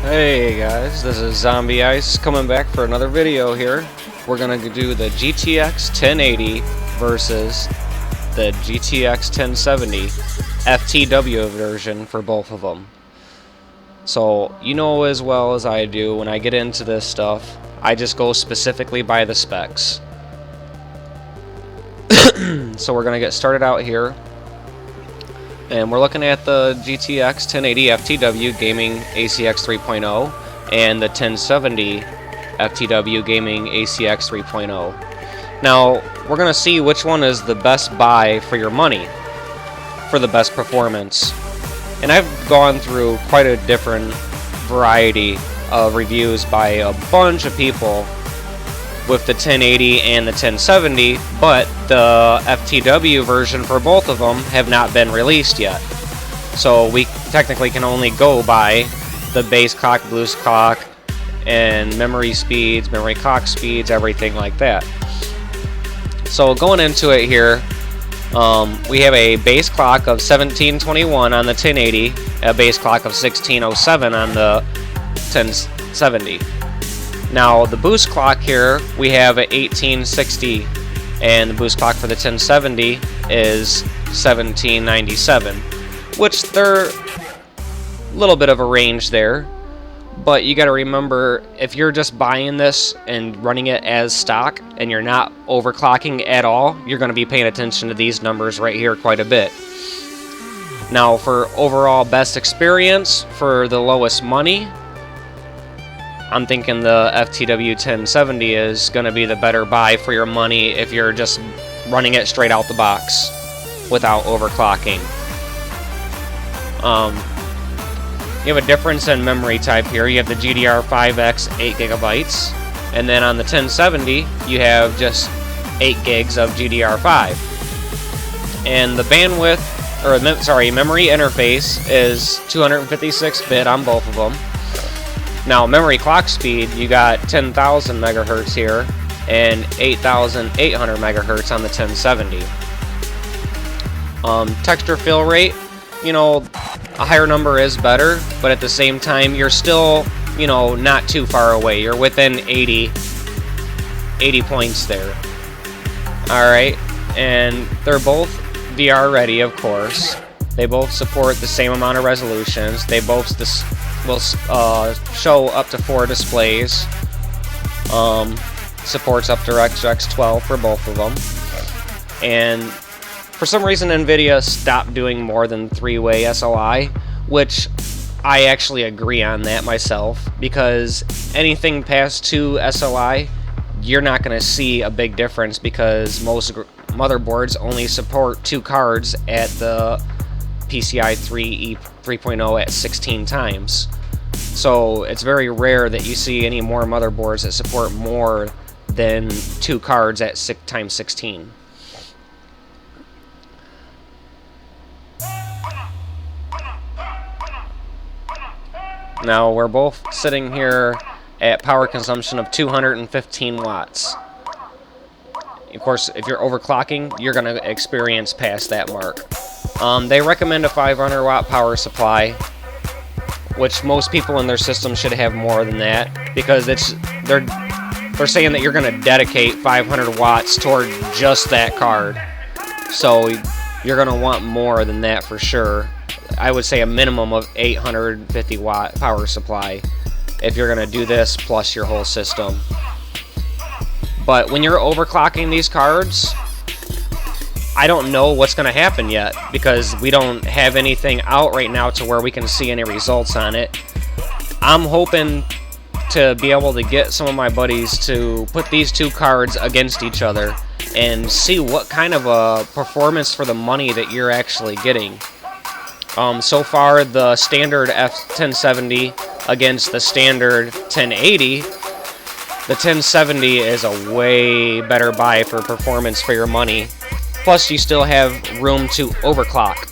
Hey guys, this is Zombie Ice coming back for another video here. We're gonna do the GTX 1080 versus the GTX 1070 FTW version for both of them. So you know as well as I do, when I get into this stuff, I just go specifically by the specs. So we're gonna get started out here. And we're looking at the GTX 1080 FTW Gaming ACX 3.0 and the 1070 FTW Gaming ACX 3.0. Now, we're going to see which one is the best buy for your money for the best performance. And I've gone through quite a different variety of reviews by a bunch of people with the 1080 and the 1070, but the FTW version for both of them have not been released yet. So we technically can only go by the base clock, boost clock, and memory speeds, memory clock speeds, everything like that. So going into it here, we have a base clock of 1721 on the 1080, a base clock of 1607 on the 1070. Now the boost clock here, we have a 1860, and the boost clock for the 1070 is 1797, which they're a little bit of a range there. But you got to remember, if you're just buying this and running it as stock and you're not overclocking at all, you're going to be paying attention to these numbers right here quite a bit. Now for overall best experience for the lowest money, I'm thinking the FTW 1070 is going to be the better buy for your money if you're just running it straight out the box without overclocking. You have a difference in memory type here. You have the GDDR5X 8GB, and then on the 1070 you have just 8 gigs of GDDR5. And the bandwidth, or memory interface is 256-bit on both of them. Now, memory clock speed, you got 10,000 megahertz here and 8,800 megahertz on the 1070. Texture fill rate, you know, a higher number is better, but at the same time, you're still, you know, not too far away. You're within 80 points there. Alright, and they're both VR ready, of course. They both support the same amount of resolutions. They both will show up to 4 displays. Supports up to DirectX 12 for both of them. And for some reason NVIDIA stopped doing more than 3-way SLI, which I actually agree on that myself, because anything past 2 SLI, you're not going to see a big difference, because most motherboards only support 2 cards at the PCI 3.0 at 16 times. So it's very rare that you see any more motherboards that support more than 2 cards at 6x16. Now we're both sitting here at power consumption of 215 watts. Of course, if you're overclocking, you're going to experience past that mark. They recommend a 500 watt power supply, which most people in their system should have more than that, because they're saying that you're going to dedicate 500 watts toward just that card. So you're going to want more than that for sure. I would say a minimum of 850 watt power supply if you're going to do this plus your whole system. But when you're overclocking these cards, I don't know what's going to happen yet, because we don't have anything out right now to where we can see any results on it. I'm hoping to be able to get some of my buddies to put these 2 cards against each other and see what kind of a performance for the money that you're actually getting. So far, the standard F1070 against the standard 1080, the 1070 is a way better buy for performance for your money. Plus, you still have room to overclock.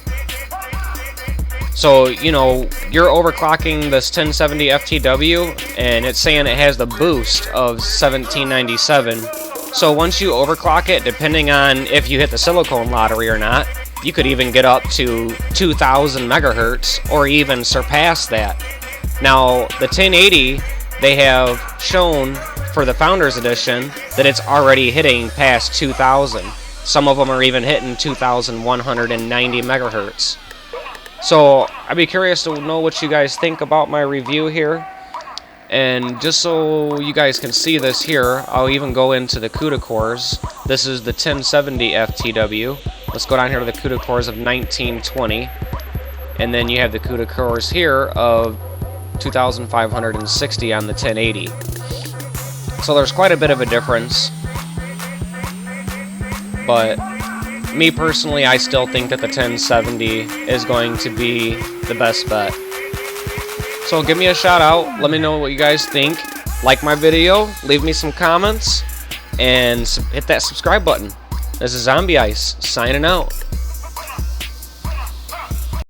So, you know, you're overclocking this 1070 FTW, and it's saying it has the boost of 1797. So once you overclock it, depending on if you hit the silicone lottery or not, you could even get up to 2,000 megahertz or even surpass that. Now, the 1080, they have shown for the Founders Edition that it's already hitting past 2,000. Some of them are even hitting 2,190 megahertz. So I'd be curious to know what you guys think about my review here. And just so you guys can see this here, I'll even go into the CUDA cores. This is the 1070 FTW. Let's go down here to the CUDA cores of 1920. And then you have the CUDA cores here of 2,560 on the 1080. So there's quite a bit of a difference. But me personally, I still think that the 1070 is going to be the best bet. So give me a shout out, let me know what you guys think, like my video, leave me some comments, and hit that subscribe button. This is Zombie Ice, signing out.